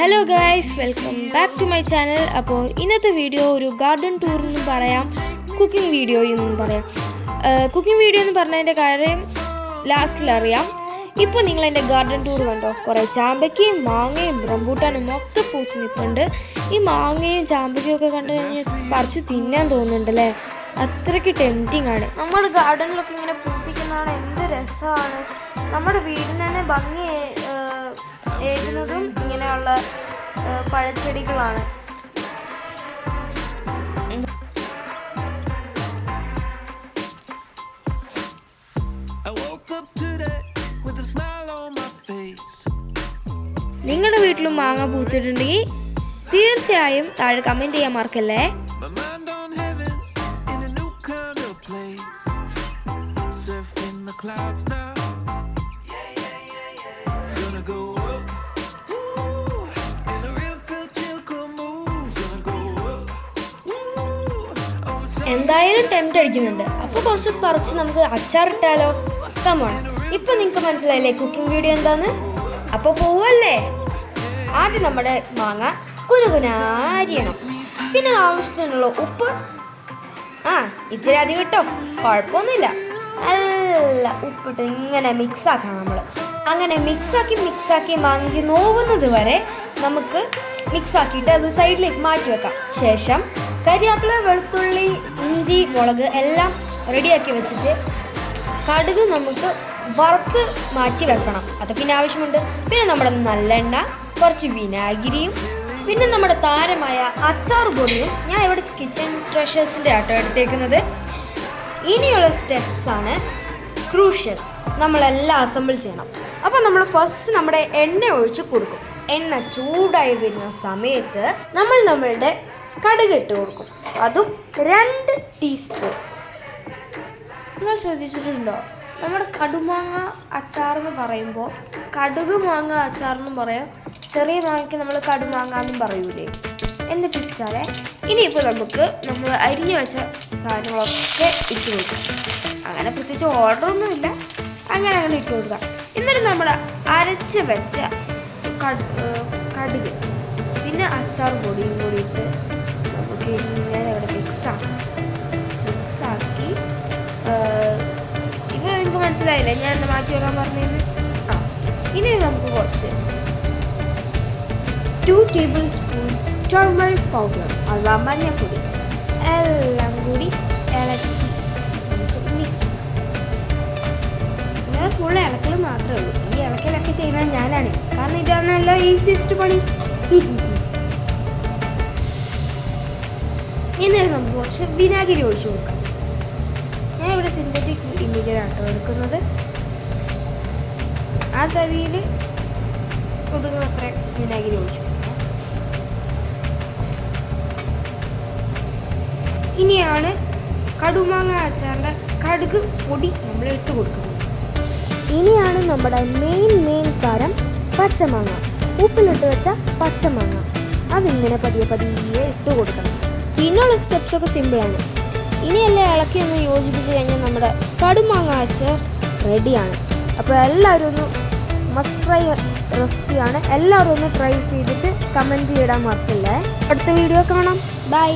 Hello guys, welcome back to my channel. അപ്പോൾ ഇന്നത്തെ video ഒരു ഗാർഡൻ ടൂർ എന്നും പറയാം, കുക്കിംഗ് വീഡിയോ എന്നും പറയാം. കുക്കിംഗ് വീഡിയോ എന്ന് പറഞ്ഞതിൻ്റെ കാര്യം ലാസ്റ്റിൽ അറിയാം. ഇപ്പോൾ നിങ്ങൾ എൻ്റെ ഗാർഡൻ ടൂർ കണ്ടോ, കുറേ ചാമ്പയ്ക്കയും മാങ്ങയും റംബൂട്ടാനും ഒക്കെ പൂത്ത് നിൽപ്പുണ്ട്. ഈ മാങ്ങയും ചാമ്പയ്ക്കയും ഒക്കെ കണ്ടു കഴിഞ്ഞാൽ പറിച്ച് തിന്നാൻ തോന്നുന്നുണ്ടല്ലേ, അത്രയ്ക്ക് ടെംപ്റ്റിംഗ് ആണ്. നമ്മുടെ ഗാർഡനിലൊക്കെ ഇങ്ങനെ പൂപ്പിക്കുന്നതാണ് എന്ത് രസമാണ്. നമ്മുടെ വീടിന് തന്നെ ഭംഗി ഏകുന്നതും ഇങ്ങനെയുള്ള പഴച്ചെടികളാണ്. നിങ്ങളുടെ വീട്ടിലും മാങ്ങ പൂത്തിട്ടുണ്ടെങ്കിൽ തീർച്ചയായും താഴെ കമൻറ്റ് ചെയ്യാൻ മറക്കല്ലേ. എന്തായാലും ടെംപ്റ്റ് അടിക്കുന്നുണ്ട്, അപ്പോൾ കുറച്ച് പറിച്ച് നമുക്ക് അച്ചാറിട്ടാലോ? കമോൺ, ഇപ്പൊ നിങ്ങൾക്ക് മനസ്സിലായില്ലേ കുക്കിംഗ് വീഡിയോ എന്താന്ന്? അപ്പോൾ പോവല്ലേ. ആദ്യം നമ്മുടെ മാങ്ങ കുനുകുനാരിയണം, പിന്നെ ആവശ്യത്തിനുള്ള ഉപ്പ് ഇച്ചിരി അധികം കിട്ടോ, കുഴപ്പമൊന്നുമില്ല. നല്ല ഉപ്പിട്ട് ഇങ്ങനെ മിക്സ് ആക്കണം. നമ്മൾ അങ്ങനെ മിക്സാക്കി മാങ്ങയ്ക്ക് നോവുന്നത് വരെ നമുക്ക് മിക്സാക്കിയിട്ട് അത് സൈഡിലേക്ക് മാറ്റി വെക്കാം. ശേഷം കരിയാപ്പില, വെളുത്തുള്ളി, ഇഞ്ചി, മുളക് എല്ലാം റെഡിയാക്കി വെച്ചിട്ട് കടുക് നമുക്ക് വറുത്ത് മാറ്റി വെക്കണം. അതൊക്കെ പിന്നെ ആവശ്യമുണ്ട്. പിന്നെ നമ്മുടെ നല്ലെണ്ണ, കുറച്ച് വിനാഗിരിയും, പിന്നെ നമ്മുടെ താരമായ അച്ചാർ പൊടിയും. ഞാൻ ഇവിടെ കിച്ചൺ ട്രഷേഴ്സിൻ്റെ ആട്ടോ എടുത്തേക്കുന്നത്. ഇനിയുള്ള സ്റ്റെപ്സാണ് ക്രൂഷ്യൽ. നമ്മളെല്ലാം അസംബിൾ ചെയ്യണം. അപ്പോൾ നമ്മൾ ഫസ്റ്റ് നമ്മുടെ എണ്ണ ഒഴിച്ച് കൊടുക്കും. എണ്ണ ചൂടായി വരുന്ന സമയത്ത് നമ്മളുടെ കടുക് ഇട്ട് കൊടുക്കും, അതും 2 ടീസ്പൂൺ. നിങ്ങൾ ശ്രദ്ധിച്ചിട്ടുണ്ടോ, നമ്മുടെ കടുമാങ്ങ അച്ചാറെന്ന് പറയുമ്പോൾ കടുക് മാങ്ങ അച്ചാറെന്നും പറയാം, ചെറിയ മാങ്ങയ്ക്ക് നമ്മൾ കടുമാങ്ങ എന്നും പറയൂലേ. എന്ത് ട്വിസ്റ്റാണേ. ഇനിയിപ്പോൾ നമ്മൾ അരിഞ്ഞു വെച്ച സാധനങ്ങളൊക്കെ ഇട്ട് കൊടുക്കും. അങ്ങനെ പ്രത്യേകിച്ച് ഓർഡറൊന്നുമില്ല, അങ്ങനെ ഇട്ട് കൊടുക്കാം. എന്നിട്ട് നമ്മൾ അരച്ച് വെച്ച കടുക് പിന്നെ അച്ചാർ പൊടിയും കൂടി ഇട്ട് നമുക്ക് ഇങ്ങനെ ഇവിടെ മിക്സാക്കി ഇത് നിങ്ങൾക്ക് മനസ്സിലായില്ലേ ഞാൻ എന്താ മാറ്റി വെക്കാൻ പറഞ്ഞത്? ഇനി നമുക്ക് കുറച്ച് 2 ടേബിൾ സ്പൂൺ ടർമറിക് പൗഡർ അഥവാ മഞ്ഞൾപ്പൊടി എല്ലാം കൂടി ഇളക്കി നമുക്ക് മിക്സ്. ഇങ്ങനെ ഫുൾ ഇളക്കൽ മാത്രമേ ഉള്ളൂ. ഈ ഇളക്കലൊക്കെ ചെയ്യുന്നത് ഞാനാണ്, കാരണം ഇതാണല്ലോ ഈസിയസ്റ്റ് പണി. എന്നിട്ട് നമുക്ക് കുറച്ച് വിനാഗിരി ഒഴിച്ചു കൊടുക്കാം. ഞാൻ ഇവിടെ സിന്തറ്റിക് വിനീഗറാട്ടോ എടുക്കുന്നത്. ആ തവിയിൽ ഒതുങ്ങുന്നത്ര വിനാഗിരി ഒഴിച്ചു കൊടുക്കാം. ഇനിയാണ് കടുമാങ്ങ അച്ചാറിൻ്റെ കടുക് പൊടി നമ്മൾ ഇട്ട് കൊടുക്കുന്നത്. ഇനിയാണ് നമ്മുടെ മെയിൻ താരം പച്ചമാങ്ങ, ഉപ്പിലിട്ട് വെച്ച പച്ചമാങ്ങ. അതിങ്ങനെ പതിയെ ഇട്ട് കൊടുക്കണം. പിന്നെയുള്ള സ്റ്റെപ്സൊക്കെ സിമ്പിളാണ്. ഇനിയെല്ലാം ഇളക്കി ഒന്ന് യോജിപ്പിച്ച് കഴിഞ്ഞാൽ നമ്മുടെ കടുമാങ്ങ അച്ചാർ റെഡിയാണ്. അപ്പോൾ എല്ലാവരും ഒന്ന് മസ്റ്റ് ട്രൈ റെസിപ്പിയാണ്. എല്ലാവരും ഒന്ന് ട്രൈ ചെയ്തിട്ട് കമൻറ്റ് ചെയ്തിടാൻ മറക്കില്ലേ. അടുത്ത വീഡിയോ കാണാം. ബൈ.